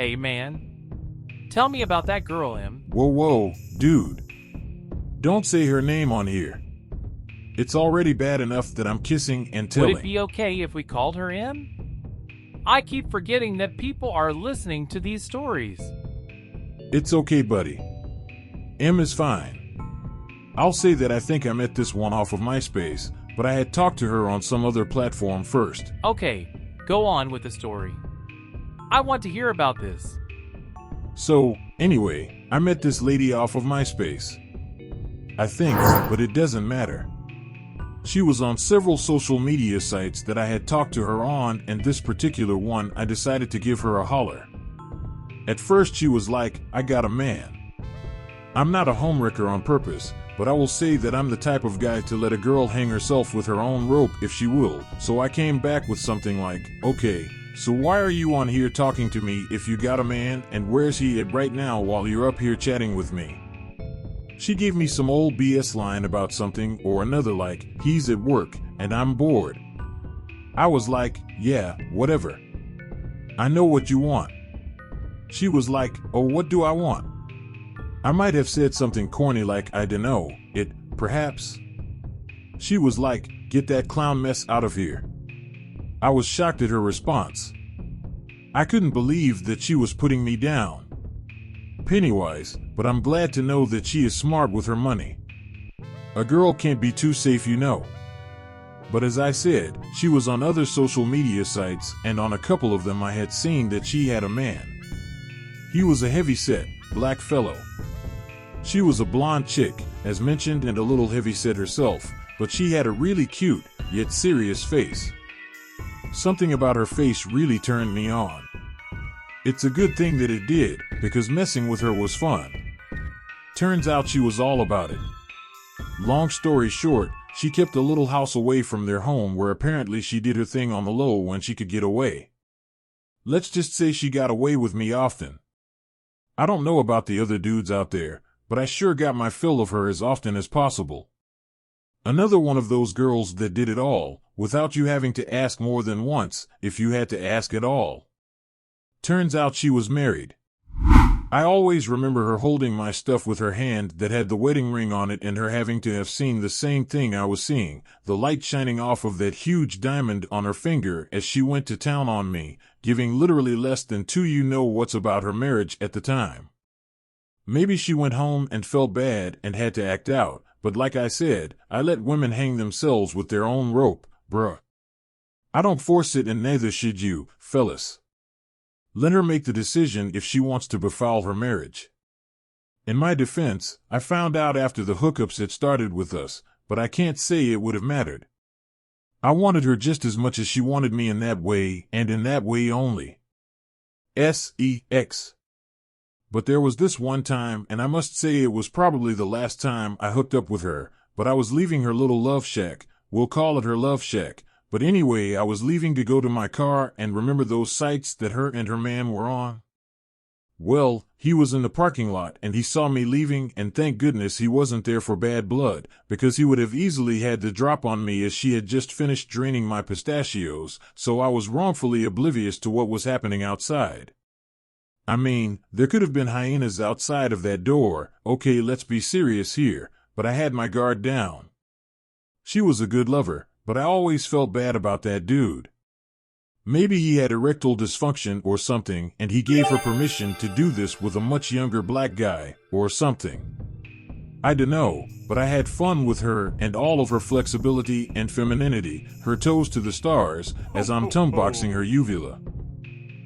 Hey man, tell me about that girl, Em. Whoa, dude. Don't say her name on here. It's already bad enough that I'm kissing and telling. Would it be okay if we called her Em? I keep forgetting that people are listening to these stories. It's okay, buddy. M is fine. I'll say that I think I met this one off of MySpace, but I had talked to her on some other platform first. Okay, go on with the story. I want to hear about this. So, anyway, I met this lady off of MySpace. I think, but it doesn't matter. She was on several social media sites that I had talked to her on, and this particular one I decided to give her a holler. At first she was like, I got a man. I'm not a homewrecker on purpose, but I will say that I'm the type of guy to let a girl hang herself with her own rope if she will, so I came back with something like, okay, so why are you on here talking to me if you got a man, and where's he at right now while you're up here chatting with me? She gave me some old BS line about something or another like, he's at work, and I'm bored. I was like, yeah, whatever. I know what you want. She was like, oh, what do I want? I might have said something corny like, I dunno, it, perhaps. She was like, get that clown mess out of here. I was shocked at her response. I couldn't believe that she was putting me down. Pennywise, but I'm glad to know that she is smart with her money. A girl can't be too safe, you know. But as I said, she was on other social media sites, and on a couple of them I had seen that she had a man. He was a heavy-set, black fellow. She was a blonde chick, as mentioned, and a little heavy-set herself, but she had a really cute, yet serious face. Something about her face really turned me on. It's a good thing that it did, because messing with her was fun. Turns out she was all about it. Long story short, she kept a little house away from their home where apparently she did her thing on the low when she could get away. Let's just say she got away with me often. I don't know about the other dudes out there, but I sure got my fill of her as often as possible. Another one of those girls that did it all, without you having to ask more than once, if you had to ask at all. Turns out she was married. I always remember her holding my stuff with her hand that had the wedding ring on it and her having to have seen the same thing I was seeing, the light shining off of that huge diamond on her finger as she went to town on me, giving literally less than two you-know-whats about her marriage at the time. Maybe she went home and felt bad and had to act out, but like I said, I let women hang themselves with their own rope, bruh. I don't force it, and neither should you, fellas. Let her make the decision if she wants to befoul her marriage. In my defense, I found out after the hookups had started with us, but I can't say it would have mattered. I wanted her just as much as she wanted me in that way, and in that way only. Sex. But there was this one time, and I must say it was probably the last time I hooked up with her, but I was leaving her little love shack, we'll call it her love shack. But anyway, I was leaving to go to my car, and remember those sites that her and her man were on? Well, he was in the parking lot, and he saw me leaving, and thank goodness he wasn't there for bad blood, because he would have easily had the drop on me as she had just finished draining my pistachios, so I was wrongfully oblivious to what was happening outside. I mean, there could have been hyenas outside of that door, okay, let's be serious here, but I had my guard down. She was a good lover, but I always felt bad about that dude. Maybe he had erectile dysfunction or something, and he gave her permission to do this with a much younger black guy, or something. I dunno, but I had fun with her and all of her flexibility and femininity, her toes to the stars, as I'm tongue-boxing her uvula.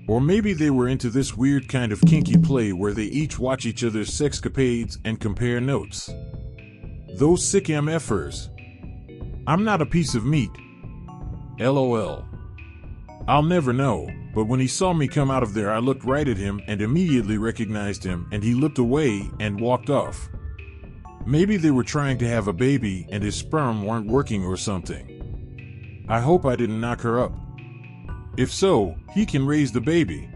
Or maybe they were into this weird kind of kinky play where they each watch each other's sexcapades and compare notes. Those sick MFers. I'm not a piece of meat. LOL. I'll never know, but when he saw me come out of there I looked right at him and immediately recognized him, and he looked away and walked off. Maybe they were trying to have a baby and his sperm weren't working or something. I hope I didn't knock her up. If so, he can raise the baby.